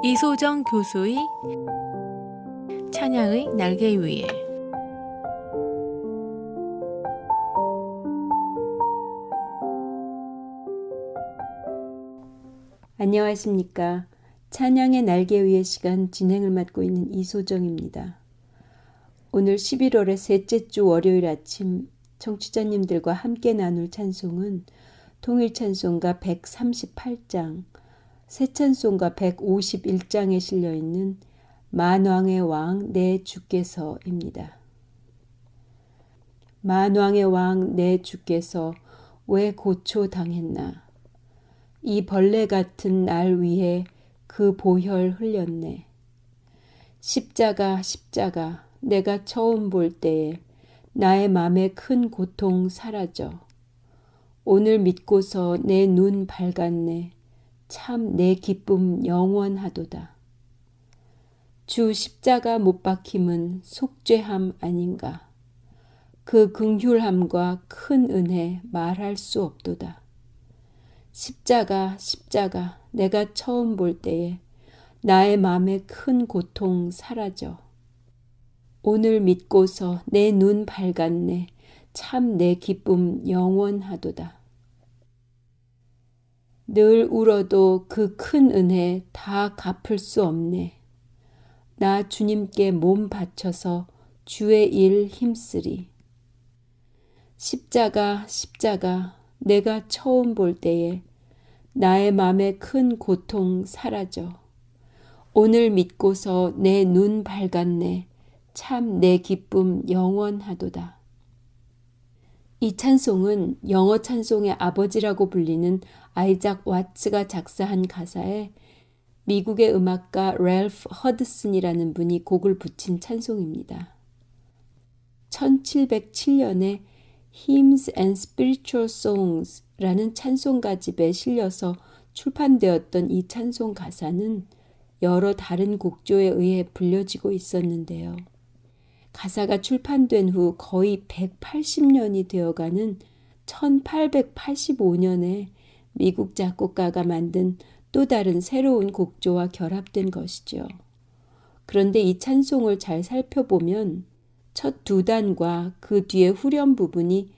이소정 교수의 찬양의 날개 위에. 안녕하십니까. 찬양의 날개 위의 시간 진행을 맡고 있는 이소정입니다. 오늘 11월의 셋째 주 월요일 아침 청취자님들과 함께 나눌 찬송은 통일찬송가 138장, 새찬송가 151장에 실려있는 만왕의 왕 내 주께서입니다. 만왕의 왕 내 주께서 왜 고초당했나. 이 벌레 같은 날 위해 그 보혈 흘렸네. 십자가 십자가 내가 처음 볼 때에 나의 맘에 큰 고통 사라져. 오늘 믿고서 내 눈 밝았네. 참 내 기쁨 영원하도다. 주 십자가 못 박힘은 속죄함 아닌가. 그 긍휼함과 큰 은혜 말할 수 없도다. 십자가 십자가 내가 처음 볼 때에 나의 맘에 큰 고통 사라져. 오늘 믿고서 내 눈 밝았네. 참 내 기쁨 영원하도다. 늘 울어도 그 큰 은혜 다 갚을 수 없네. 나 주님께 몸 바쳐서 주의 일 힘쓰리. 십자가 십자가 내가 처음 볼 때에 나의 맘에 큰 고통 사라져. 오늘 믿고서 내 눈 밝았네. 참 내 기쁨 영원하도다. 이 찬송은 영어 찬송의 아버지라고 불리는 아이작 와츠가 작사한 가사에 미국의 음악가 랠프 허드슨이라는 분이 곡을 붙인 찬송입니다. 1707년에 Hymns and Spiritual Songs 라는 찬송가집에 실려서 출판되었던 이 찬송 가사는 여러 다른 곡조에 의해 불려지고 있었는데요. 가사가 출판된 후 거의 180년이 되어가는 1885년에 미국 작곡가가 만든 또 다른 새로운 곡조와 결합된 것이죠. 그런데 이 찬송을 잘 살펴보면 첫 두 단과 그 뒤의 후렴 부분이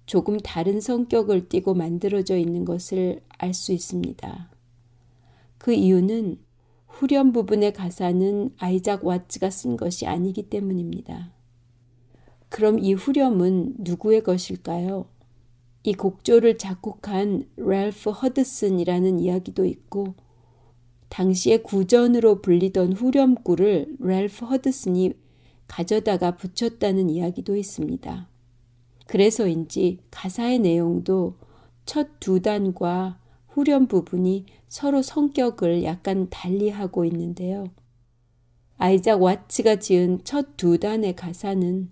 조금 다른 성격을 띠고 만들어져 있는 것을 알 수 있습니다. 그 이유는 후렴 부분의 가사는 아이작 와츠가 쓴 것이 아니기 때문입니다. 그럼 이 후렴은 누구의 것일까요? 이 곡조를 작곡한 랠프 허드슨이라는 이야기도 있고, 당시의 구전으로 불리던 후렴구를 랠프 허드슨이 가져다가 붙였다는 이야기도 있습니다. 그래서인지 가사의 내용도 첫 두 단과 후렴 부분이 서로 성격을 약간 달리하고 있는데요. 아이작 와츠가 지은 첫 두 단의 가사는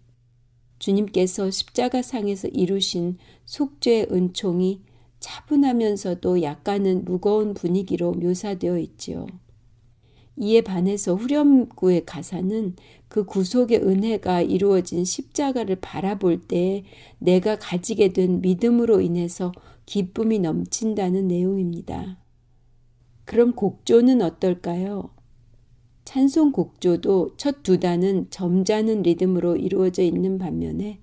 주님께서 십자가상에서 이루신 속죄의 은총이 차분하면서도 약간은 무거운 분위기로 묘사되어 있지요. 이에 반해서 후렴구의 가사는 그 구속의 은혜가 이루어진 십자가를 바라볼 때 내가 가지게 된 믿음으로 인해서 기쁨이 넘친다는 내용입니다. 그럼 곡조는 어떨까요? 찬송 곡조도 첫 두 단은 점잖은 리듬으로 이루어져 있는 반면에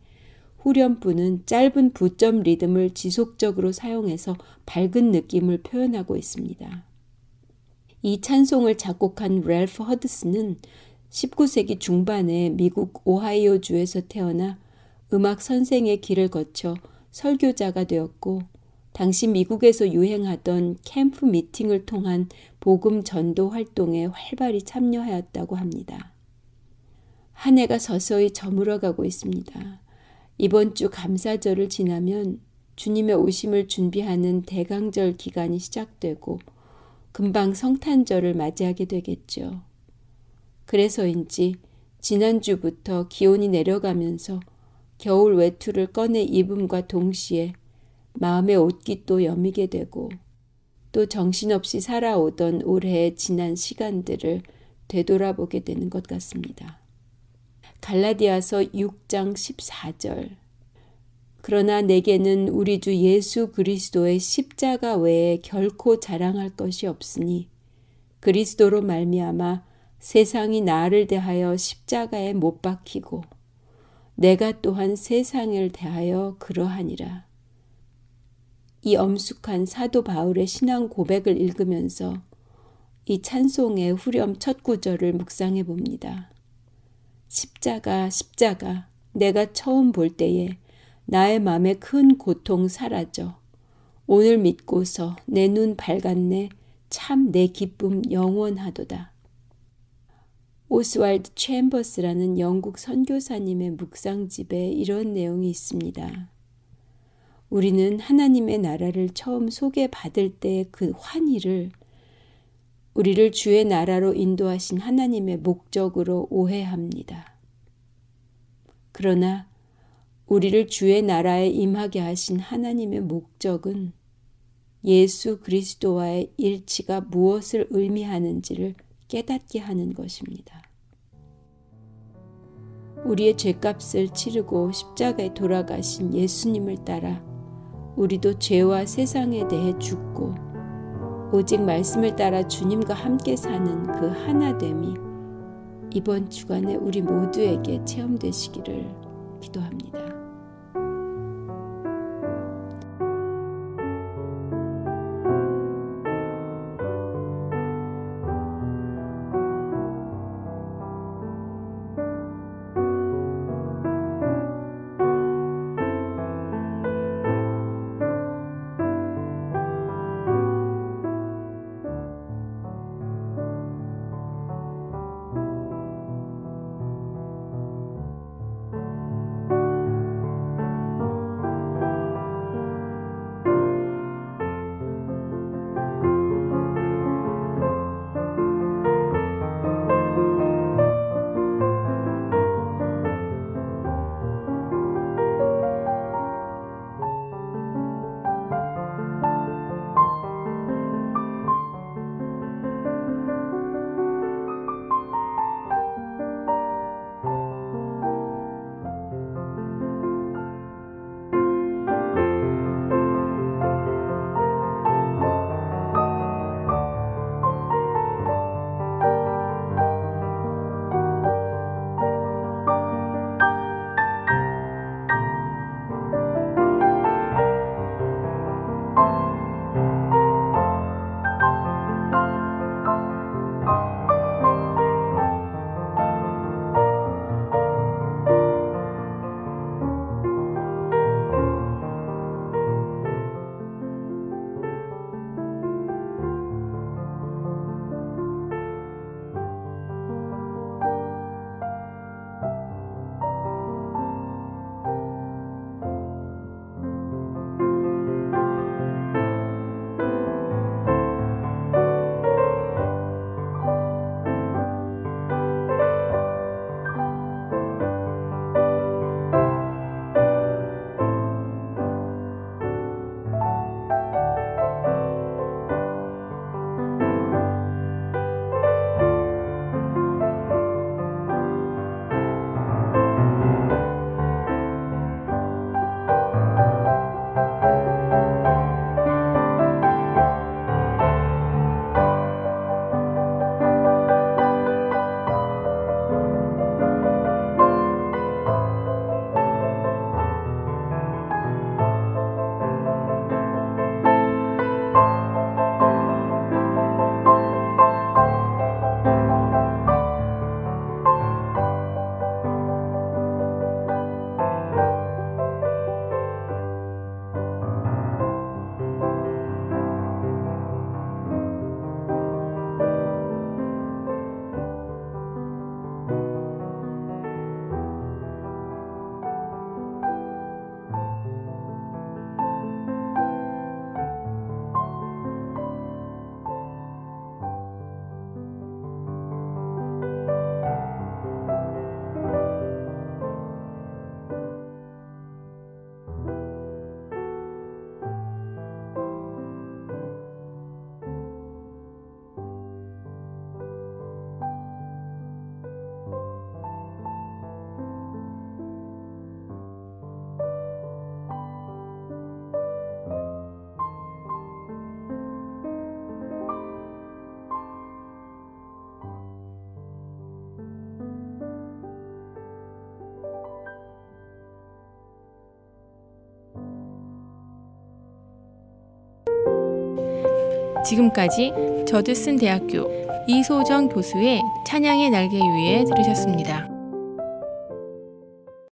후렴부는 짧은 부점 리듬을 지속적으로 사용해서 밝은 느낌을 표현하고 있습니다. 이 찬송을 작곡한 랠프 허드슨은 19세기 중반에 미국 오하이오주에서 태어나 음악 선생의 길을 거쳐 설교자가 되었고, 당시 미국에서 유행하던 캠프 미팅을 통한 복음 전도 활동에 활발히 참여하였다고 합니다. 한 해가 서서히 저물어가고 있습니다. 이번 주 감사절을 지나면 주님의 오심을 준비하는 대강절 기간이 시작되고 금방 성탄절을 맞이하게 되겠죠. 그래서인지 지난주부터 기온이 내려가면서 겨울 외투를 꺼내 입음과 동시에 마음의 옷깃도 여미게 되고 또 정신없이 살아오던 올해의 지난 시간들을 되돌아보게 되는 것 같습니다. 갈라디아서 6장 14절. 그러나 내게는 우리 주 예수 그리스도의 십자가 외에 결코 자랑할 것이 없으니 그리스도로 말미암아 세상이 나를 대하여 십자가에 못 박히고 내가 또한 세상을 대하여 그러하니라. 이 엄숙한 사도 바울의 신앙 고백을 읽으면서 이 찬송의 후렴 첫 구절을 묵상해 봅니다. 십자가, 십자가, 내가 처음 볼 때에 나의 맘에 큰 고통 사라져. 오늘 믿고서 내 눈 밝았네. 참 내 기쁨 영원하도다. 오스왈드 챔버스라는 영국 선교사님의 묵상집에 이런 내용이 있습니다. 우리는 하나님의 나라를 처음 소개받을 때 그 환희를 우리를 주의 나라로 인도하신 하나님의 목적으로 오해합니다. 그러나 우리를 주의 나라에 임하게 하신 하나님의 목적은 예수 그리스도와의 일치가 무엇을 의미하는지를 깨닫게 하는 것입니다. 우리의 죄값을 치르고 십자가에 돌아가신 예수님을 따라 우리도 죄와 세상에 대해 죽고 오직 말씀을 따라 주님과 함께 사는 그 하나됨이 이번 주간에 우리 모두에게 체험되시기를 기도합니다. 지금까지 저드슨 대학교 이소정 교수의 찬양의 날개 위에 들으셨습니다.